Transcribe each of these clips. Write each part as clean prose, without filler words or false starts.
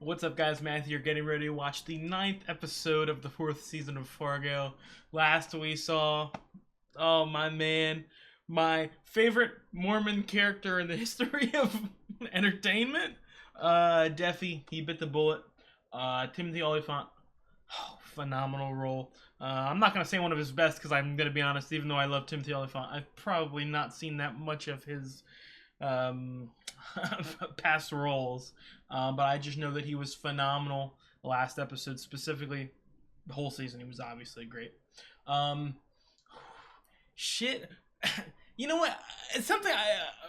What's up, guys? Matthew here, getting ready to watch the 9th episode of the 4th season of Fargo. Last we saw, oh my man, my favorite Mormon character in the history of entertainment, Deafy. He bit the bullet. Timothy Olyphant, oh, phenomenal role. I'm not gonna say one of his best because I'm gonna be honest. Even though I love Timothy Olyphant, I've probably not seen that much of his um, past roles. But I just know that he was phenomenal last episode, specifically the whole season. He was obviously great. Um, shit. You know what? It's something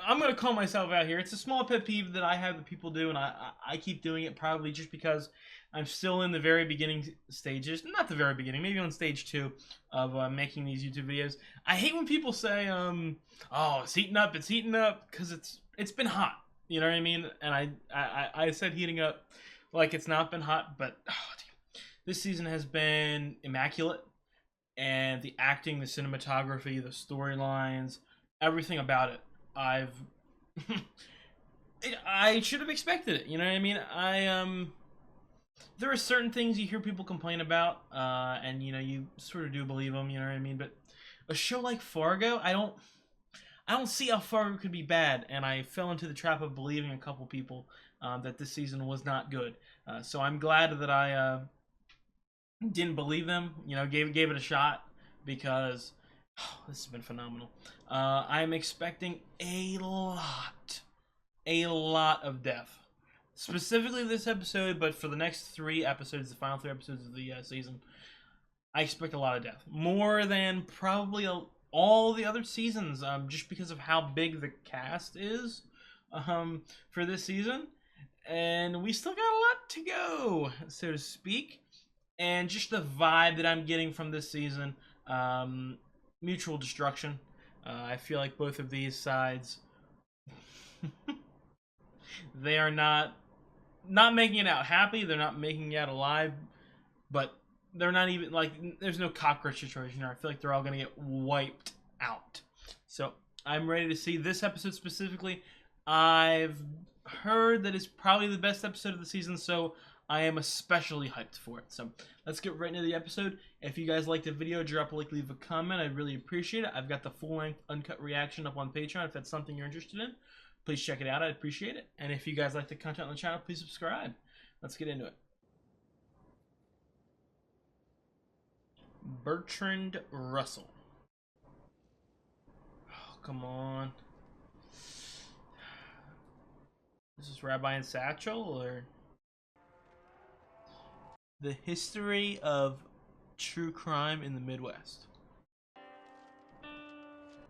I'm gonna call myself out here. It's a small pet peeve that I have that people do, and I keep doing it probably just because I'm still in the very beginning stages. Not the very beginning, maybe on stage 2 of making these YouTube videos. I hate when people say, "Oh, it's heating up," because it's been hot. You know what I mean? And I said heating up like it's not been hot, but this season has been immaculate, and the acting, the cinematography, the storylines, everything about it, I should have expected it. You know what I mean? There are certain things you hear people complain about, and you sort of do believe them. You know what I mean? But a show like Fargo, I don't see how Fargo could be bad, and I fell into the trap of believing a couple people that this season was not good. So I'm glad that I didn't believe them. Gave it a shot because this has been phenomenal. I'm expecting a lot of death, specifically this episode, but for the next 3 episodes, the final 3 episodes of the season, I expect a lot of death, more than probably all the other seasons, just because of how big the cast is for this season, and we still got a lot to go, so to speak. And just the vibe that I'm getting from this season, mutual destruction. I feel like both of these sides, they are not making it out happy. They're not making it out alive, but they're not even like there's no cockroach situation here. I feel like they're all gonna get wiped out. So I'm ready to see this episode specifically. I've heard that it's probably the best episode of the season, so I am especially hyped for it. So let's get right into the episode. If you guys liked the video, drop a like, leave a comment. I'd really appreciate it. I've got the full-length uncut reaction up on Patreon. If that's something you're interested in, please check it out. I'd appreciate it. And if you guys like the content on the channel, please subscribe. Let's get into it. Bertrand Russell. Oh, come on. This is Rabbi and Satchel, or the history of true crime in the Midwest.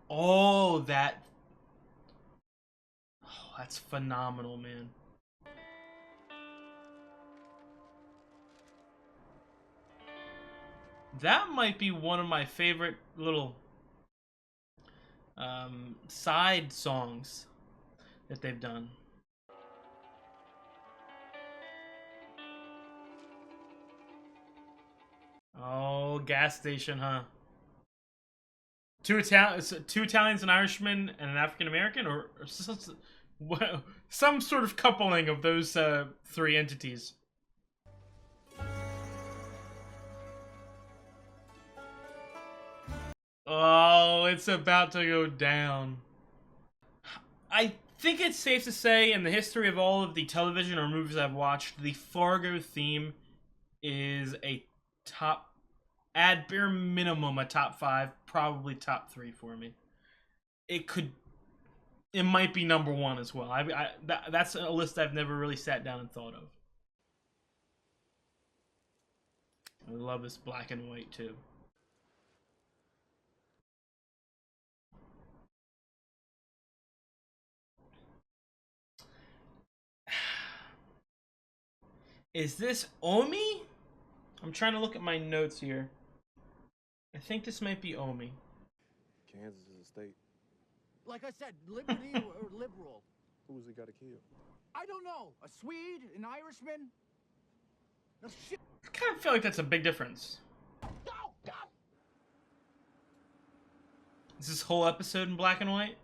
Oh, that's phenomenal, man. That might be one of my favorite little side songs that they've done. Oh, gas station, huh? Two Italians, an Irishman, and an African American, or some sort of coupling of those 3 entities. Oh, it's about to go down. I think it's safe to say, in the history of all of the television or movies I've watched, the Fargo theme is a top, at bare minimum, a top 5, probably top 3 for me. It might be number 1 as well. That's a list I've never really sat down and thought of. I love this black and white too. Is this Omi? I'm trying to look at my notes here. I think this might be Omi. Kansas is a state. Like I said, liberty or liberal. Who's he got to kill? I don't know. A Swede? An Irishman? No shit. I kind of feel like that's a big difference. Go! Go! Is this whole episode in black and white?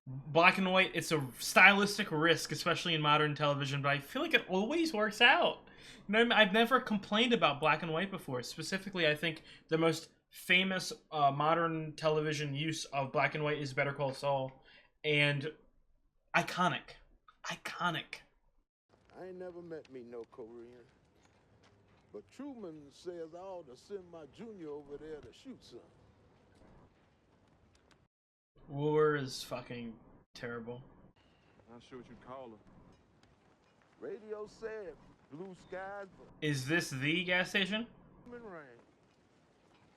Black and white, it's a stylistic risk, especially in modern television, but I feel like it always works out. You know, I've never complained about black and white before. Specifically, I think the most famous modern television use of black and white is Better Call Saul, and iconic. Iconic. I ain't never met me no Korean. But Truman says I ought to send my junior over there to shoot some. War is fucking terrible. Not sure what you'd call her. Radio said blue skies, but Is this the gas station? rain.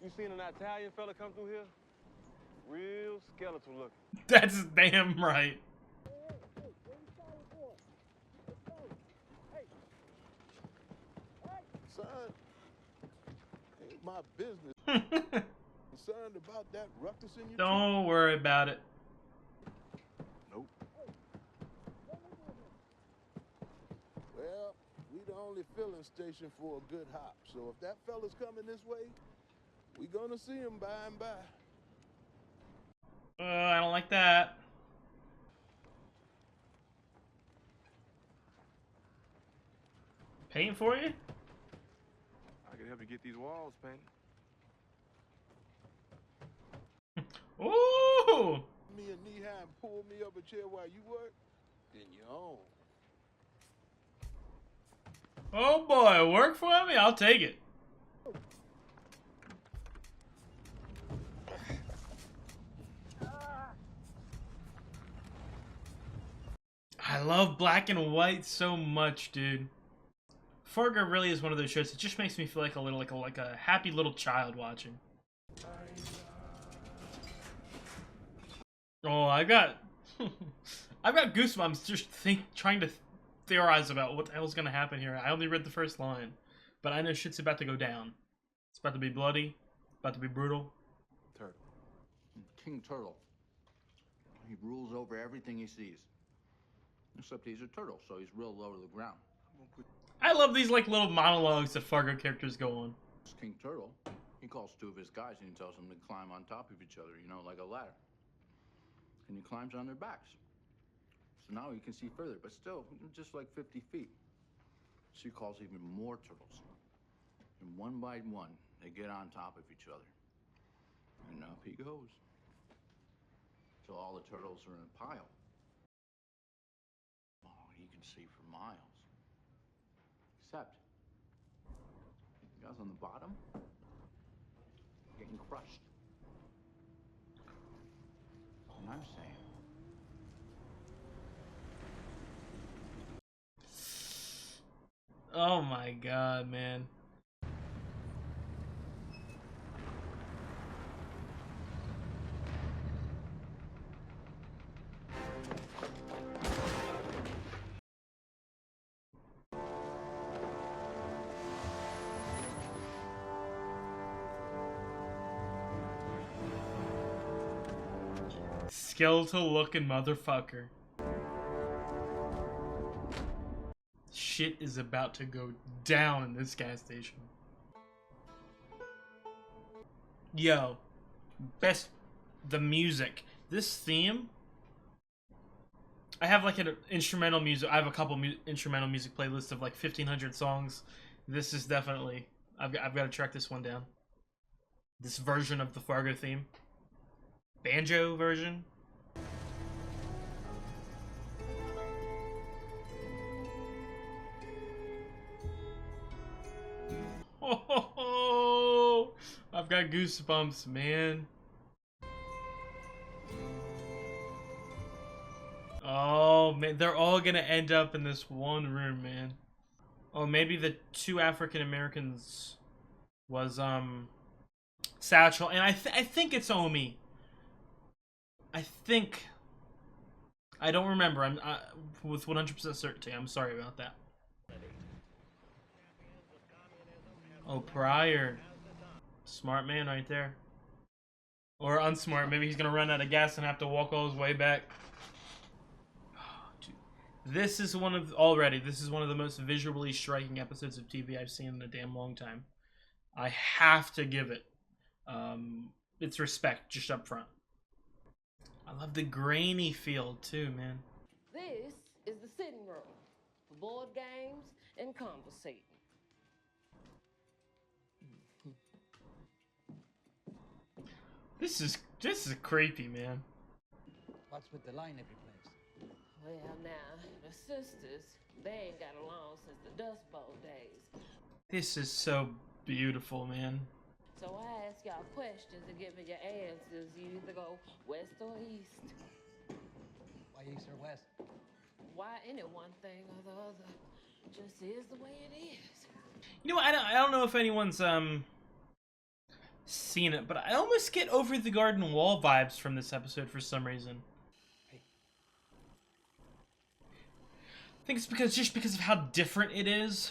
You seen an Italian fella come through here? Real skeletal looking. That's damn right. Son, ain't my business. Concerned about that ruckus in your Don't worry about it. Nope. Well, we the only filling station for a good hop. So if that fella's coming this way, we gonna see him by and by. I don't like that. Paint for you? I could help you get these walls painted. Ooh! Me and knee high and pull me up a chair while you work, then you're on. Oh boy, work for me? I'll take it. I love black and white so much, dude. Fargo really is one of those shows that just makes me feel like a little like a happy little child watching. Oh, I've got goosebumps just trying to theorize about what the hell's gonna happen here. I only read the first line, but I know shit's about to go down. It's about to be bloody, about to be brutal. Turtle. King Turtle. He rules over everything he sees. Except he's a turtle, so he's real low to the ground. I love these like little monologues that Fargo characters go on. This King Turtle, he calls two of his guys and he tells them to climb on top of each other, you know, like a ladder. And he climbs on their backs. So now he can see further, but still, just like 50 feet. So he calls even more turtles. And one by one, they get on top of each other. And up he goes. Till all the turtles are in a pile. Oh, he can see for miles. Except, the guys on the bottom, getting crushed. And I'm saying, Oh my god, man. Skeletal looking motherfucker. Shit is about to go down in this gas station. Yo, the music. This theme, I have like an instrumental music. I have a couple instrumental music playlists of like 1,500 songs. This is definitely, I've got to track this one down. This version of the Fargo theme, banjo version. Oh, I've got goosebumps, man. Oh, man. They're all gonna end up in this one room, man. Oh, maybe the two African Americans was, Satchel. And I think it's Omi. I think. I don't remember. I'm with 100% certainty. I'm sorry about that. Oh, Pryor. Smart man right there. Or unsmart. Maybe he's gonna run out of gas and have to walk all his way back. Oh, dude. This is one of the most visually striking episodes of TV I've seen in a damn long time. I have to give it its respect just up front. I love the grainy feel too, man. This is the sitting room for board games and conversating. This is creepy, man. What's with the line every place? Well, now, the sisters, they ain't got along since the Dust Bowl days. This is so beautiful, man. So I ask y'all questions and give me your answers. You either go west or east. Why east or west? Why any one thing or the other just is the way it is. You know, I don't know if anyone's seen it, but I almost get Over the Garden Wall vibes from this episode for some reason. Hey. I think it's because of how different it is.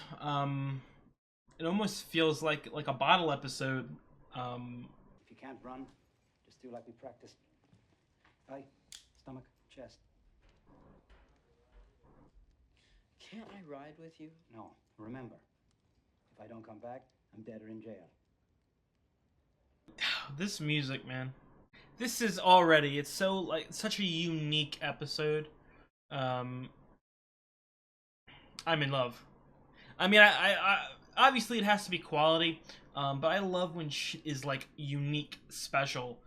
It almost feels like a bottle episode. If you can't run, just do like we practiced. Eye, stomach, chest. Can't I ride with you? No, remember, if I don't come back, I'm dead or in jail. This music, man. This is already, it's so, like, such a unique episode. I'm in love. I mean, I obviously it has to be quality, but I love when shit is, like, unique, special,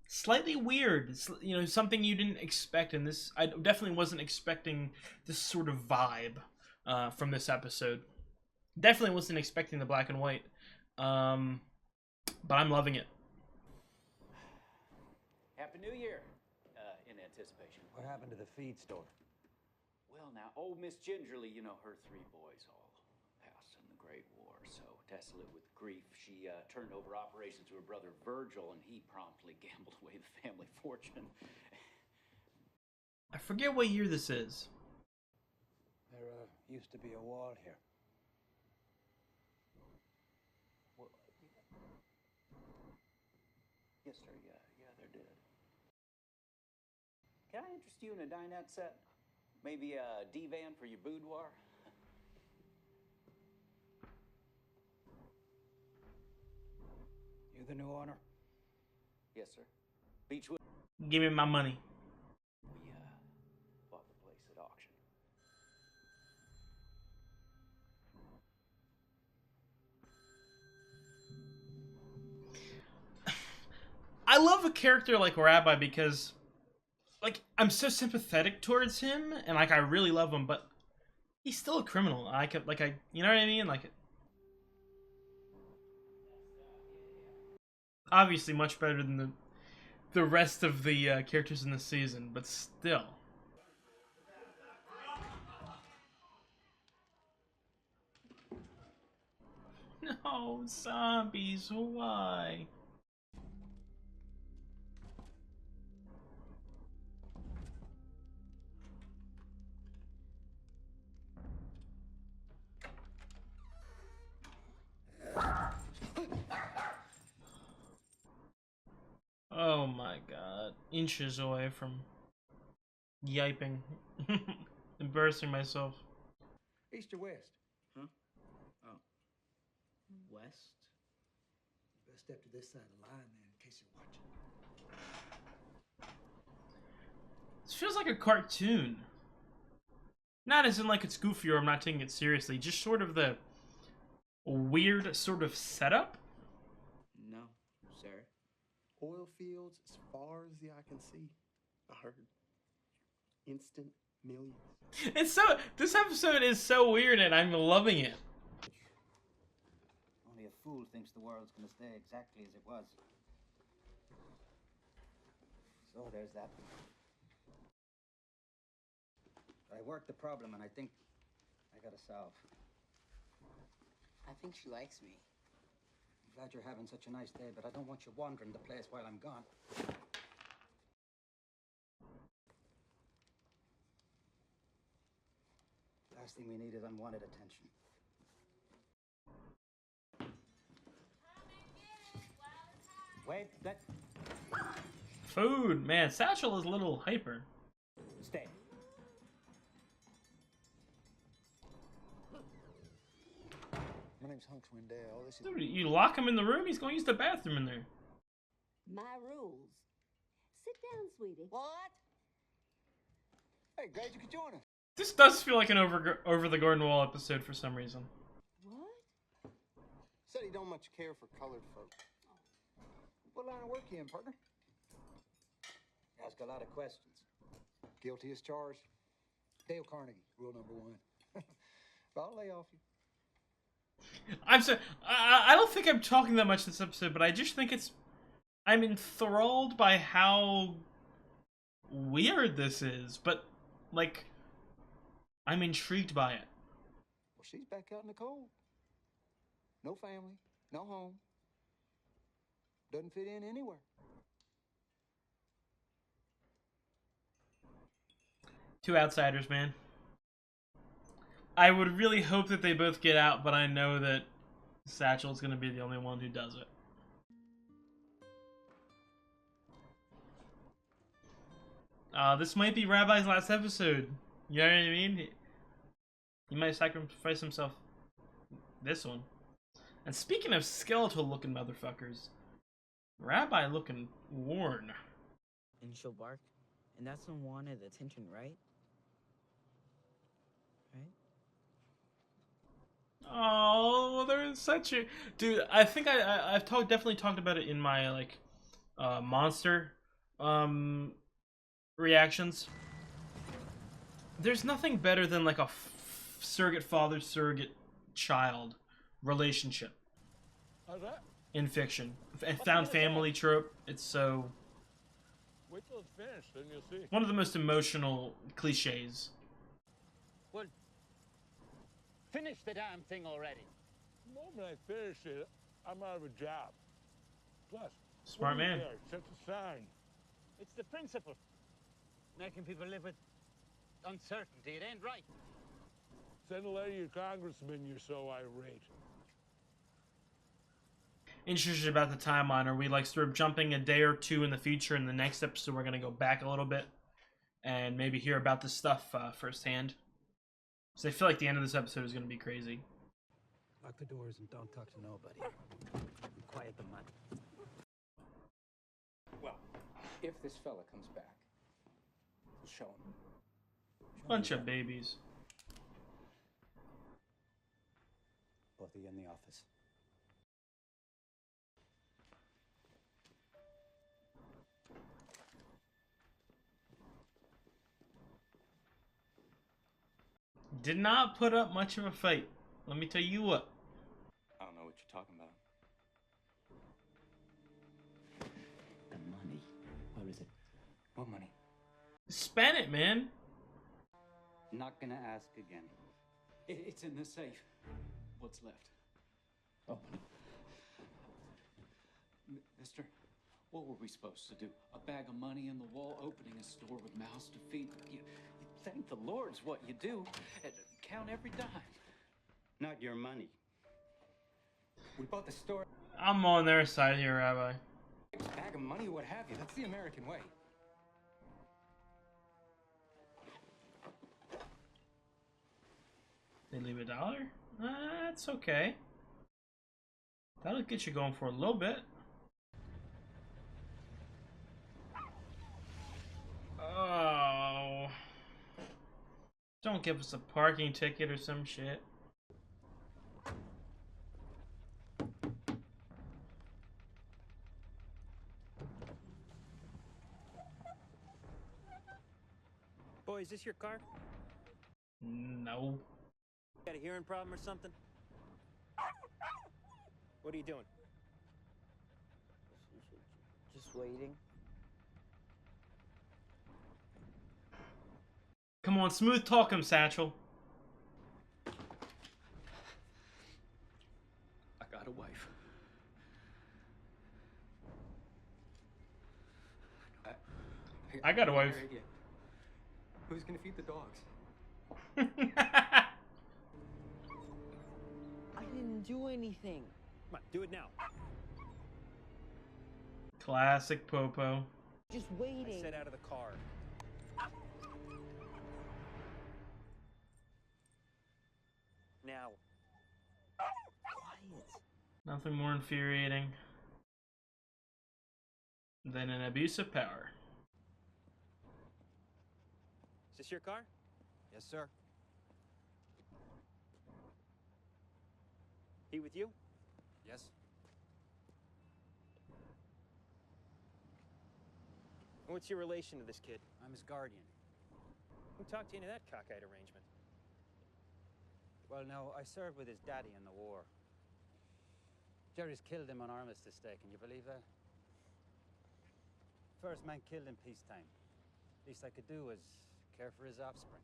slightly weird, you know, something you didn't expect in this. I definitely wasn't expecting this sort of vibe from this episode. Definitely wasn't expecting the black and white, but I'm loving it. Happy New Year, in anticipation. What happened to the feed store? Well, now, old Miss Gingerly, you know, her 3 boys all passed in the Great War, so desolate with grief, she turned over operations to her brother Virgil, and he promptly gambled away the family fortune. I forget what year this is. There used to be a wall here. Well, yes, sir, yeah, there did. Can I interest you in a dinette set? Maybe a divan for your boudoir? You the new owner? Yes, sir. Beechwood. Give me my money. We bought the place at auction. I love a character like Rabbi because, like, I'm so sympathetic towards him, and, like, I really love him, but he's still a criminal. You know what I mean? Like, obviously much better than the rest of the characters in the season, but still. No, zombies, why? Oh my god. Inches away from yiping. Embarrassing myself. East or west? Huh? Oh. West? Best step to this side of the line then, in case you're watching. This feels like a cartoon. Not as in like it's goofy or I'm not taking it seriously, just sort of the weird sort of setup. No, sir. Oil fields as far as the eye can see. I heard. Instant millions. It's so, this episode is so weird and I'm loving it. Only a fool thinks the world's gonna stay exactly as it was. So there's that. I worked the problem, and I think I got a solve. I think she likes me. I'm glad you're having such a nice day, but I don't want you wandering the place while I'm gone. Last thing we need is unwanted attention. Wait, that... Food, man. Satchel is a little hyper. Stay. My name's Hunks Wendell. This is... Dude, you lock him in the room, he's going to use the bathroom in there. My rules. Sit down, sweetie. What? Hey, glad you could join us. This does feel like an over the garden wall episode for some reason. What? Said he don't much care for colored folk. What line of work you in, partner? Ask a lot of questions. Guilty as charged. Dale Carnegie, rule number 1. If I'll lay off you. I'm sorry. I don't think I'm talking that much this episode, but I just think I'm enthralled by how weird this is, but like I'm intrigued by it. Well, she's back out in the cold. No family, no home. Doesn't fit in anywhere. Two outsiders, man. I would really hope that they both get out, but I know that Satchel's gonna be the only one who does it. This might be Rabbi's last episode. You know what I mean? He might sacrifice himself this one. And speaking of skeletal-looking motherfuckers, Rabbi looking worn. And she'll bark. And that's unwanted attention, right? Right? Oh, they're such a dude. I think I've definitely talked about it in my like monster reactions. There's nothing better than like a surrogate father, surrogate child relationship. How's that? In fiction. Found family trope. It's so... Wait till it's finished, then you'll see. one of the most emotional cliches. Well, finish the damn thing already. The moment I finish it, I'm out of a job. Plus, Smart what do you man. care? It's just a sign. It's the principle. Making people live with uncertainty. It ain't right. Send a letter to your congressman, you're so irate. Interested about the timeline. Are we like sort of jumping a day or two in the future? In the next episode, we're gonna go back a little bit and maybe hear about this stuff firsthand. So I feel like the end of this episode is gonna be crazy. Lock the doors and don't talk to nobody. And quiet the mud. Well, if this fella comes back, we'll show him. Bunch of babies. Both of you in the office. Did not put up much of a fight. Let me tell you what. I don't know what you're talking about. The money. What is it? What money? Spend it, man. Not gonna ask again. It's in the safe. What's left? Open it. Mister, what were we supposed to do? A bag of money in the wall, opening a store with mouths to feed? You thank the Lord's what you do. And count every dime. Not your money. We bought the store. I'm on their side here, Rabbi. Bag of money, what have you. That's the American way. They leave $1? That's okay. That'll get you going for a little bit. Oh. Don't give us a parking ticket or some shit. Boy, is this your car? No. Got a hearing problem or something? What are you doing? Just waiting. Come on, smooth talk him, Satchel. I got a wife. I got a wife. Who's gonna feed the dogs? I didn't do anything. Come on, do it now. Classic Popo. Just waiting. I said out of the car. Now. Quiet. Nothing more infuriating than an abuse of power. this your car? Yes, sir. He with you? Yes. And what's your relation to this kid? I'm his guardian. Who talked you into that cockeyed arrangement? Well, no, I served with his daddy in the war. Jerry's killed him on Armistice Day. Can you believe that? First man killed in peacetime. Least I could do was care for his offspring.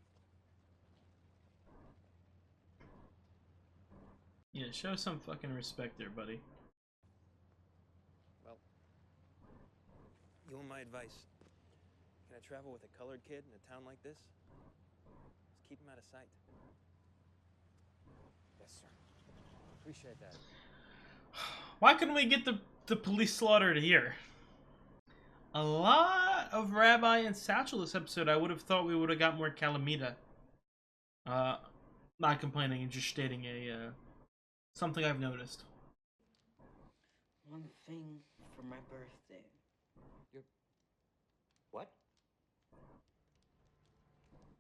Yeah, show some fucking respect there, buddy. Well, you want my advice? Can I travel with a colored kid in a town like this? Just keep him out of sight. Yes, sir. Appreciate that. Why couldn't we get the police slaughtered here? A lot of Rabbi and Satchel this episode. I would have thought we would have got more Calamita. Not complaining and just stating a something I've noticed. One thing for my birthday. What?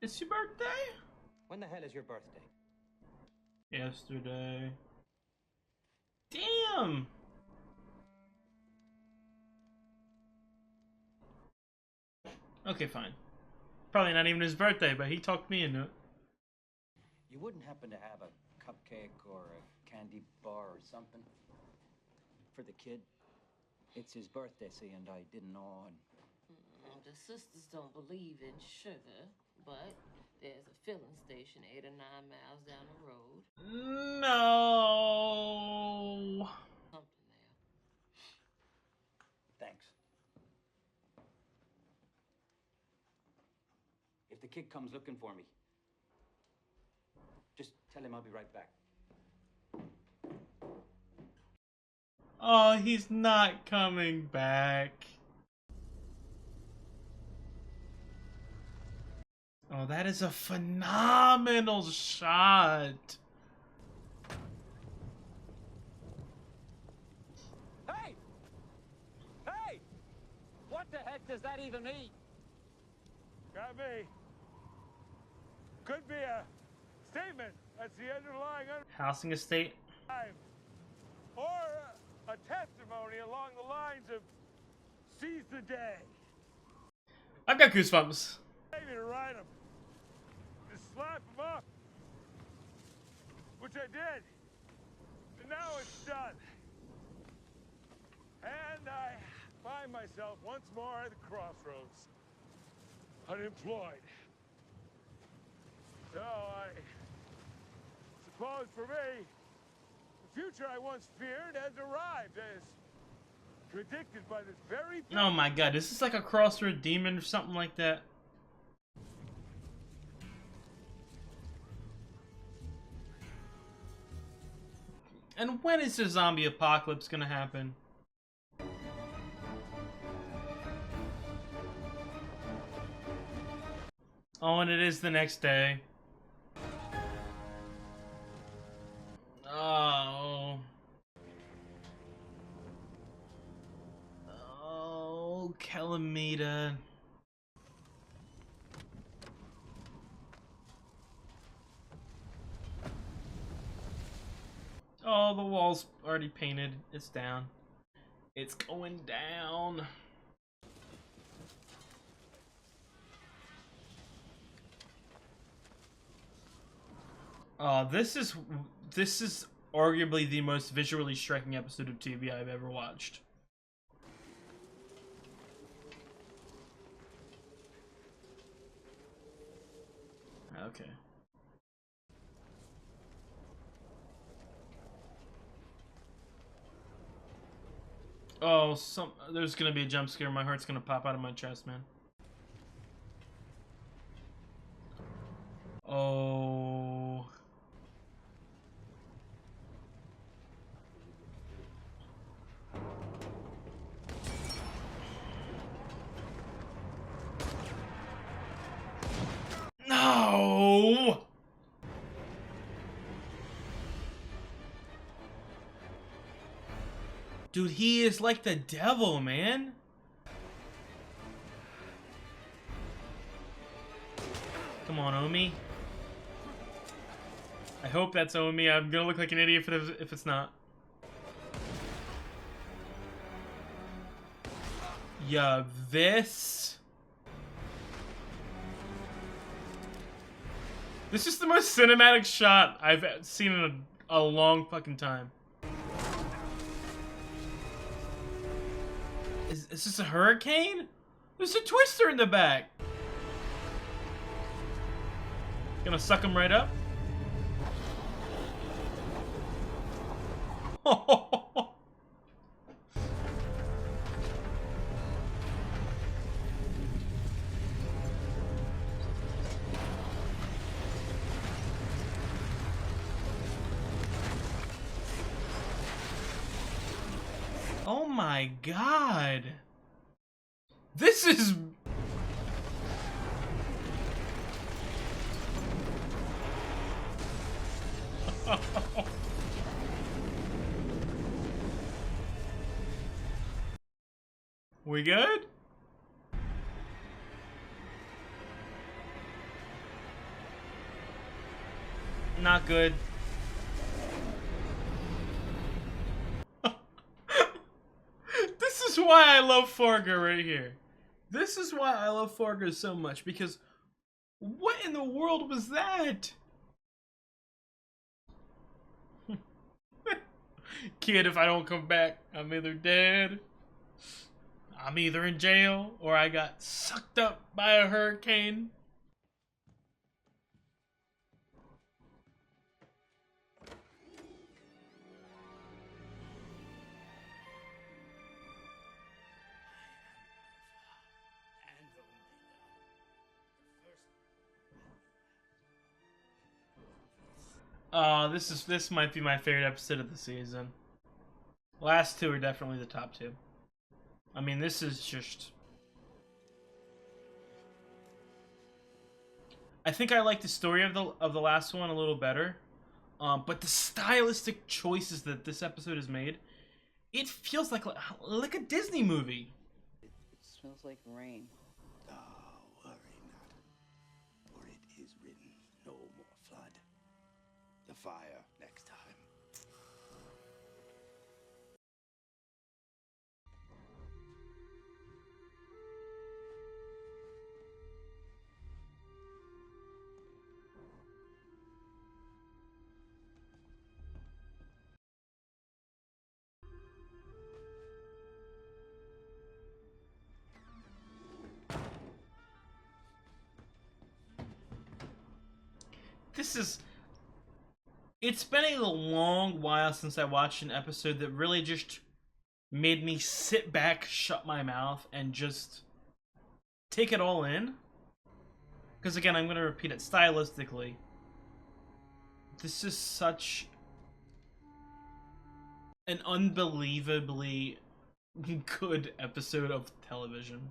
It's your birthday? When the hell is your birthday? Yesterday. Damn! Okay, fine. Probably not even his birthday, but he talked me into it. You wouldn't happen to have a cupcake or a candy bar or something for the kid? It's his birthday, see, and I didn't know. And The sisters don't believe in sugar, but there's a filling station 8 or 9 miles down the road. No. Something there. thanks. If the kid comes looking for me, just tell him I'll be right back. Oh, he's not coming back. Oh, that is a phenomenal shot. Hey! Hey! What the heck does that even mean? Got me. Could be a statement. That's the underlying Housing estate. or a testimony along the lines of seize the day. I've got goosebumps. Maybe to write them. Just slap them up. Which I did. And now it's done. And I find myself once more at the crossroads. Unemployed. So I suppose for me, the future I once feared has arrived as predicted by this very... Oh my god, is this like a crossroad demon or something like that? And when is the zombie apocalypse gonna happen? Oh, and it is the next day. Oh. Oh, Calamita. Oh, the wall's already painted. It's down. It's going down. This is arguably the most visually striking episode of TV I've ever watched. Okay. Oh, there's gonna be a jump scare. My heart's gonna pop out of my chest, man. Oh. No! Dude, he is like the devil, man. Come on, Omi. I hope that's Omi. I'm gonna look like an idiot if it's not. Yeah, this is the most cinematic shot I've seen in a long fucking time. Is this a hurricane? There's a twister in the back. Gonna suck him right up. Oh my god. This is... We good? Not good. This is why I love Fargo right here. This is why I love Fargo so much, because what in the world was that? Kid, if I don't come back, I'm either dead, I'm either in jail, or I got sucked up by a hurricane. This might be my favorite episode of the season. Last two are definitely the top two. I mean, this is just... I think I like the story of the last one a little better. But the stylistic choices that this episode has made, it feels like a Disney movie. It smells like rain. Oh, worry not. For it is written, no more flood. The fire next time. This is... It's been a long while since I watched an episode that really just made me sit back, shut my mouth, and just take it all in. Because again, I'm going to repeat it stylistically. This is such an unbelievably good episode of television.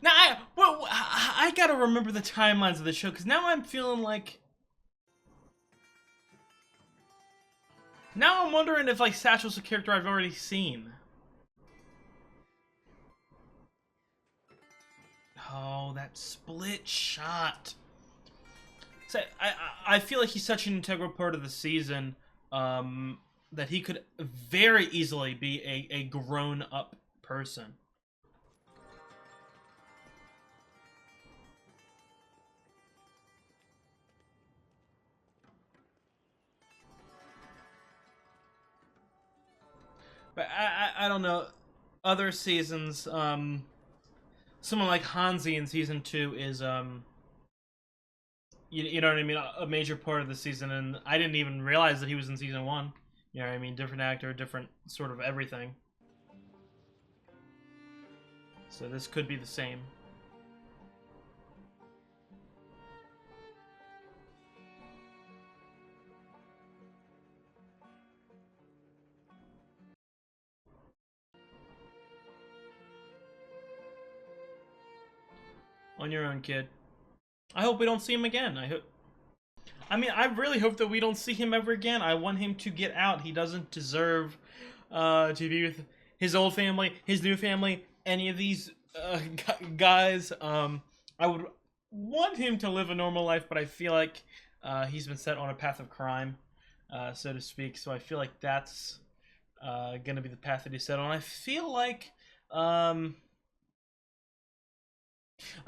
Now, I gotta remember the timelines of the show, because now I'm feeling like... Now I'm wondering if, like, Satchel's a character I've already seen. Oh, that split shot. So, I feel like he's such an integral part of the season, that he could very easily be a grown-up person. But I don't know. Other seasons, someone like Hansi in season 2 is, you know what I mean, a major part of the season, and I didn't even realize that he was in season 1. You know what I mean? Different actor, different sort of everything. So this could be the same. On your own, kid. I hope we don't see him again. I really hope that we don't see him ever again. I want him to get out. He doesn't deserve to be with his old family, his new family, any of these guys. I would want him to live a normal life, but I feel like he's been set on a path of crime, so to speak. So I feel like that's going to be the path that he's set on. I feel like... I'm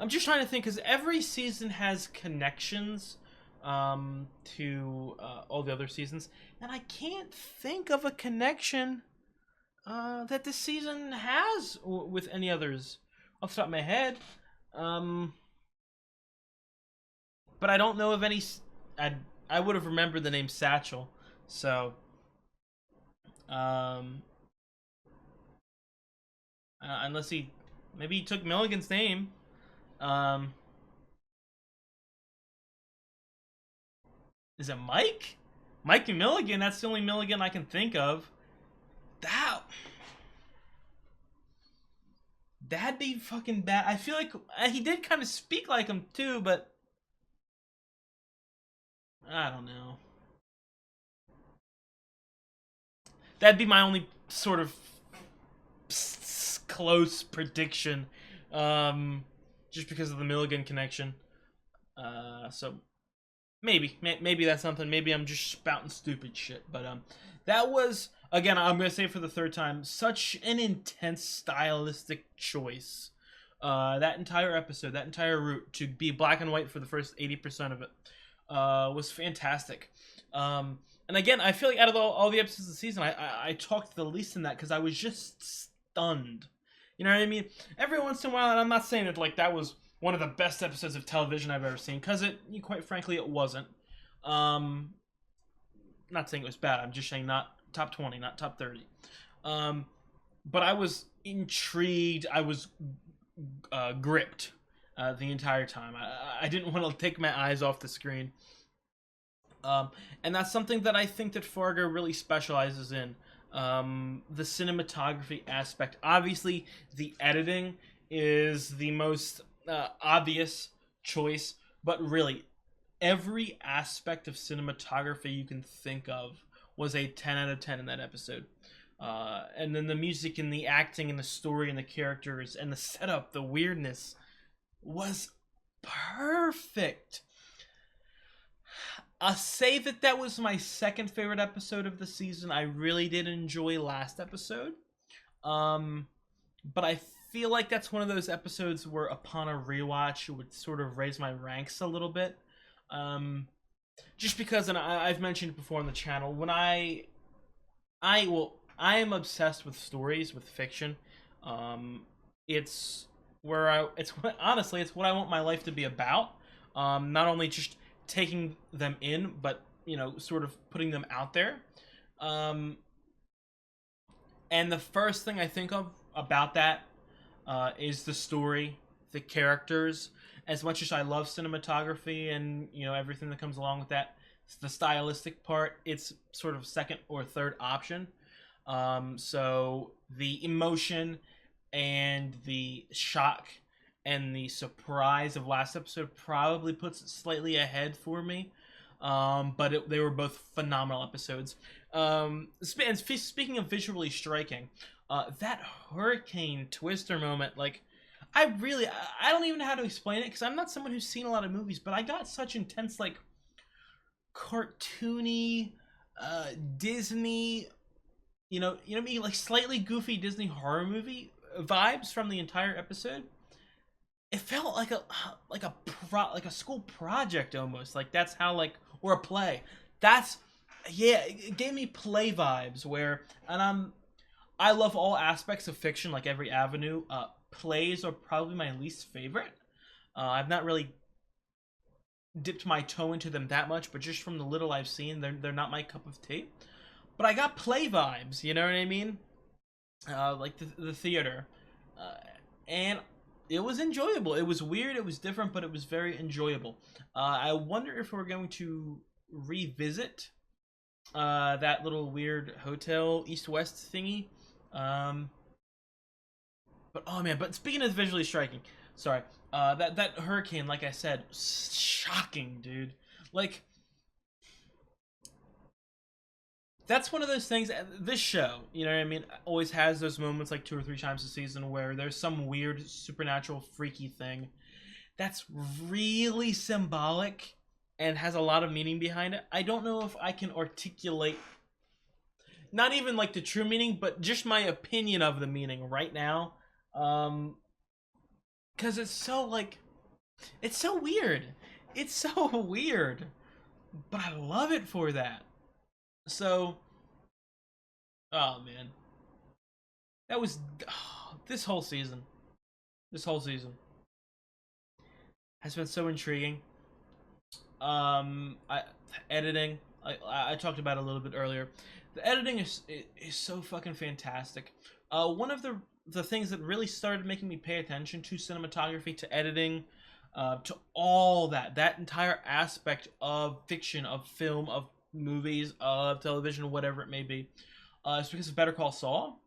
just trying to think, because every season has connections to all the other seasons, and I can't think of a connection that this season has with any others off the top of my head. But I don't know of any. I would have remembered the name Satchel, so unless maybe he took Milligan's name. Is it Mike? Mike Milligan? That's the only Milligan I can think of. That'd be fucking bad. I feel like he did kind of speak like him too, but I don't know. That'd be my only sort of close prediction, just because of the Milligan connection. So maybe that's something. Maybe I'm just spouting stupid shit. But that was, again, I'm gonna say it for the third time, such an intense stylistic choice. That entire episode, that entire route to be black and white for the first 80% of it, was fantastic. And again, I feel like out of all the episodes of the season, I talked the least in that because I was just stunned. You know what I mean? Every once in a while, and I'm not saying that like that was one of the best episodes of television I've ever seen, because quite frankly, it wasn't. Not saying it was bad. I'm just saying not top 20, not top 30. But I was intrigued. I was gripped the entire time. I didn't want to take my eyes off the screen. And that's something that I think that Fargo really specializes in. The cinematography aspect. Obviously, the editing is the most obvious choice, but really, every aspect of cinematography you can think of was a 10 out of 10 in that episode. And then the music and the acting and the story and the characters and the setup, the weirdness was perfect. I'll say that was my second favorite episode of the season. I really did enjoy last episode. But I feel like that's one of those episodes where upon a rewatch, it would sort of raise my ranks a little bit. Just because, and I've mentioned it before on the channel, when I am obsessed with stories, with fiction. It's what I want my life to be about. Not only just taking them in, but sort of putting them out there. And the first thing I think of about that is the story, the characters. As much as I love cinematography and everything that comes along with that, the stylistic part, it's sort of second or third option. So the emotion and the shock and the surprise of last episode probably puts it slightly ahead for me. But they were both phenomenal episodes. And speaking of visually striking, that hurricane twister moment, like, I don't even know how to explain it, because I'm not someone who's seen a lot of movies, but I got such intense, like, cartoony, Disney, like slightly goofy Disney horror movie vibes from the entire episode. It felt like a school project almost. Like that's how or a play. It gave me play vibes and I love all aspects of fiction, like every avenue. Plays are probably my least favorite. I've not really dipped my toe into them that much, but just from the little I've seen, they're not my cup of tea. But I got play vibes, you know what I mean? Like the theater. And it was enjoyable. It was weird, it was different, but it was very enjoyable. I wonder if we're going to revisit that little weird hotel east-west thingy. But oh man, but speaking of visually striking, Sorry. That hurricane, like I said, shocking, dude. Like, that's one of those things. This show, you know what I mean, always has those moments like 2 or 3 times a season where there's some weird supernatural freaky thing that's really symbolic and has a lot of meaning behind it. I don't know if I can articulate not even like the true meaning, but just my opinion of the meaning right now. Cause it's so like, it's so weird. It's so weird. But I love it for that. So, oh man. That was, this whole season. This whole season has been so intriguing. Editing, I talked about it a little bit earlier. The editing is so fucking fantastic. One of the things that really started making me pay attention to cinematography, to editing, to all that entire aspect of fiction, of film, of movies, of television, whatever it may be, is because of Better Call Saul,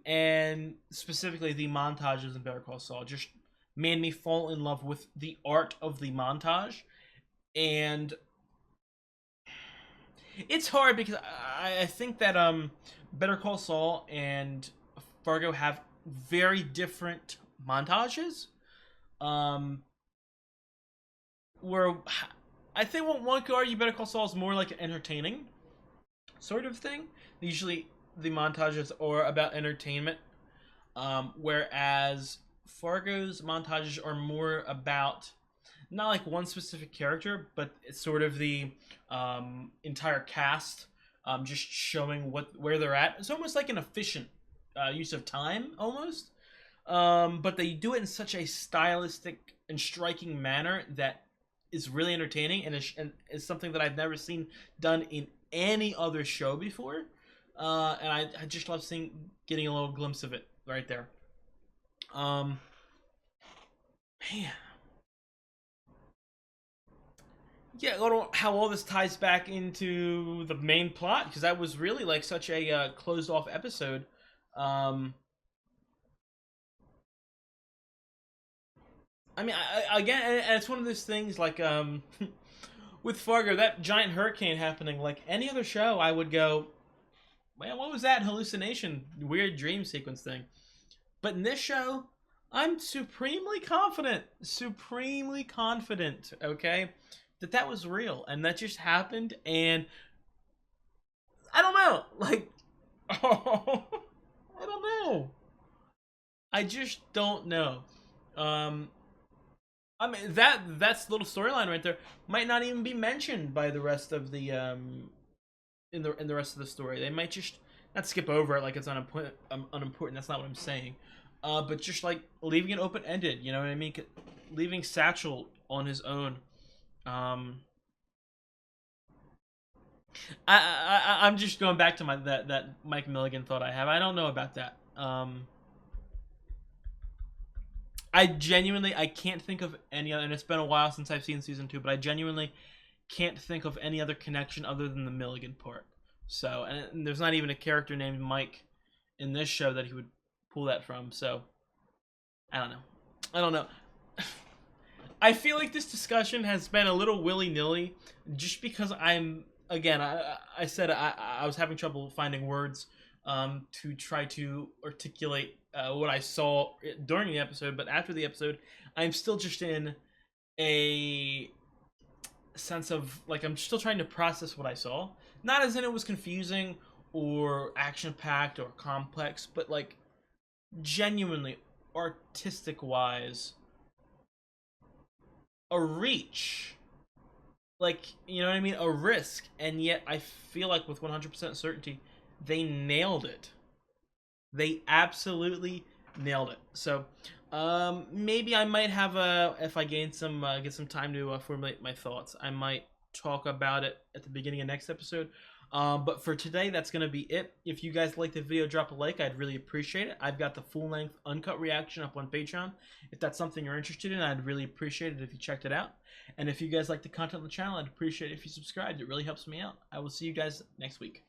and specifically the montages in Better Call Saul just made me fall in love with the art of the montage. And it's hard because I think that Better Call Saul and Fargo have very different montages. Where I think one could argue Better Call Saul is more like an entertaining sort of thing. Usually the montages are about entertainment, whereas Fargo's montages are more about not like one specific character, but it's sort of the entire cast, just showing where they're at. It's almost like an efficient use of time, almost. But they do it in such a stylistic and striking manner that is really entertaining, and is something that I've never seen done in any other show before. And I just love getting a little glimpse of it right there. Man. Yeah, I don't know how all this ties back into the main plot, because that was really like such a closed off episode. I mean, again, and it's one of those things like with Fargo, that giant hurricane happening. Like any other show, I would go, man, what was that hallucination, weird dream sequence thing? But in this show, I'm supremely confident, okay, that was real and that just happened. And I don't know, like, oh, I don't know. I just don't know. I mean, that's little storyline right there might not even be mentioned by the rest of the in the rest of the story. They might just not skip over it like it's unimportant. That's not what I'm saying. But just like leaving it open ended. You know what I mean? Leaving Satchel on his own. I'm just going back to that Mike Milligan thought I have. I don't know about that. I can't think of any other, and it's been a while since I've seen season 2, but I genuinely can't think of any other connection other than the Milligan part. So, and there's not even a character named Mike in this show that he would pull that from. So, I don't know. I feel like this discussion has been a little willy-nilly, just because I said I was having trouble finding words to try to articulate what I saw during the episode, but after the episode, I'm still just in a sense of like I'm still trying to process what I saw. Not as in it was confusing or action-packed or complex, but like genuinely artistic-wise, a reach. Like, you know what I mean? A risk, and yet I feel like with 100% certainty, they nailed it. They absolutely nailed it. So, maybe I might have if I get some time to formulate my thoughts, I might talk about it at the beginning of next episode. But for today, that's going to be it. If you guys like the video, drop a like. I'd really appreciate it. I've got the full-length uncut reaction up on Patreon. If that's something you're interested in, I'd really appreciate it if you checked it out. And if you guys like the content on the channel, I'd appreciate it if you subscribed. It really helps me out. I will see you guys next week.